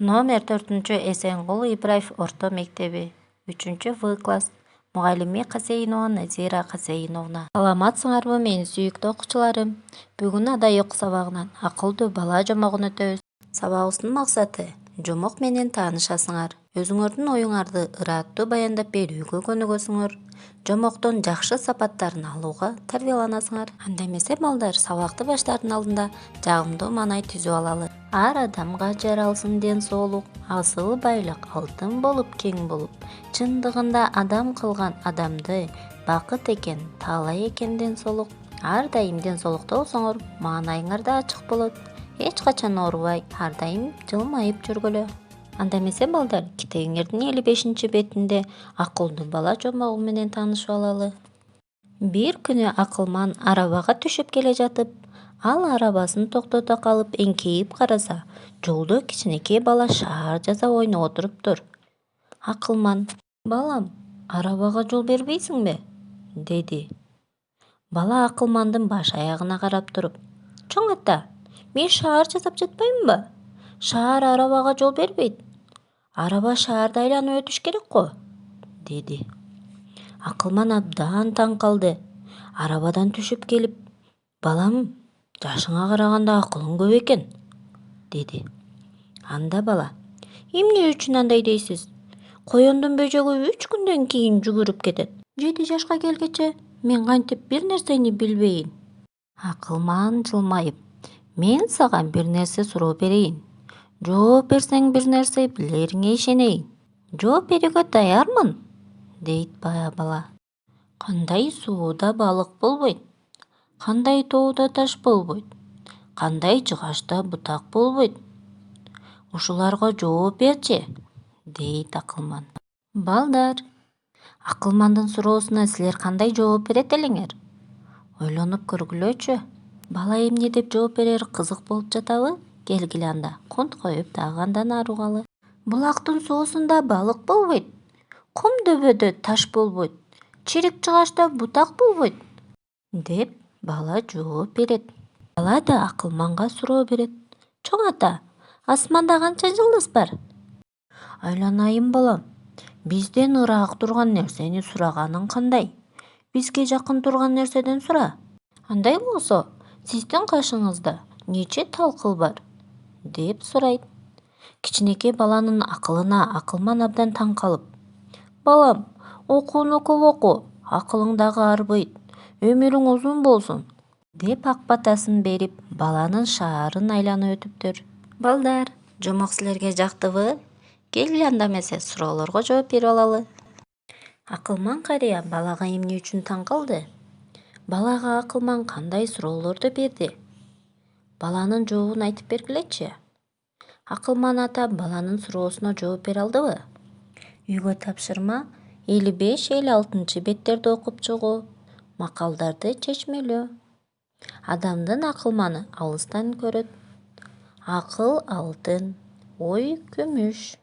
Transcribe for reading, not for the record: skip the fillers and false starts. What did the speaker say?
Номер 4 Эсенгул Ибраев орто мектеби, 3В класс. Мугалими Касейинова Назира Касейиновна. Саламатсыңарбы менин сүйүктүү окуучуларым? Бүгүн адай окуу сабагынан акылдуу бала жомогун өтөбүз. Сабагыбыздын максаты жомок менен таанышасыңар. Өзүңөрдүн оюңарды ыраттуу баяндап берүүгө көнүгөсүңөр. Жомоктон жакшы сапаттарын алууга тарбияланасыңар. Анда эмесе балдар, сабакты баштаардын алдында жагымдуу маанай түзүп алалы. Ар адамга жаралсын ден соолук, асыл байлык алтын болуп кең болуп. Чындыгында адам кылган адамды бакыт экен, таалай экен ден соолук. Ар дайым ден соолукта болсоңор, маанайыңар да ачык болот. Эч качан оорубай, ар дайым жылмайып жүргүлө. Анда эмесе балдар, китебиңердин 55 бетинде акылдуу бала жомогу менен таанышып алалы. Бир күнү акылман арабага түшүп келе жатып, ал арабасын токтото калып эңкейип караса, жолдо кичинекей бала шаар жаза ойноп отуруптур. Акылман: "Балам, арабага жол бербейсиңби?" деди. Бала акылмандын баш аягына карап туруп: "Чоң ата, мен шаар жасап жатпаймынбы? Шаар арабага жол бербейт. Араба шаарды айланып өтүш керек го", деди. Акылман абдан таң калды. Арабадан түшүп келип: "Балам, жашыңа караганда акылың көп экен", деди. Анда бала: "Эмне үчүн андай дейсиз? Коёндун бөжөгү 3 күндөн кийин жүгүрүп кетет. 7 жашка келгече мен кантип бир нерсени билбейин?" Акылман жылмайып: "Мен сага бир нерсе суроо берейин. Жооп берсең бир нерсе билериңе ишенейин. Жооп берүүгө даярмын", дейт бала. Кандай сууда балык болбойт? Кандай тоодо таш болбойт? Кандай жыгачта бутак болбойт? Ушуларга жооп берчи", дейт акылман. Балдар, акылмандын суроосуна силер кандай жооп берет элеңер? Ойлонуп көргүлөчү. Бала эмне деп жооп берери кызык болуп жатабы? Келгиле анда, конт коюп дагы андан арыгалы. "Булактын суусунда балык болбойт. Кум дөбөдө таш болбойт. Чирик жыгачта бутак болбойт", деп бала жооп берет. Бала да акылманга суроо берет: "Чоң ата, асманда канча жылдыз бар?" "Айланайын балам, бизден ыраак турган нерсени сураганың кандай? Бизге жакын турган нерседен сура. Андай болсо, сиздин кашыңызда нече талкыл бар?" деп сурайт. Кичинекей баланын акылына акылман абдан таң калып: "Балам, окууну көп оку, акылың дагы арбыйт, өмүрүң узун болсун", деп ак батасын берип, баланын шаарын айланып өтүптүр. Балдар, жомок силерге жактыбы? Келгиле анда эмесе суроолорго жооп берип алалы. Акылман карыя балага эмне үчүн таң калды? Балага акылман кандай суроолорду берди? Баланын жообун айтып бергилечи. Акылман ата баланын суроосуна жооп бере алдыбы? Үйгө тапшырма 55-56 беттерди окуп чыгуу, макалдарды чечмелөө. Адамдын акылманы алыстан көрөт. Акыл алтын, ой күмүш.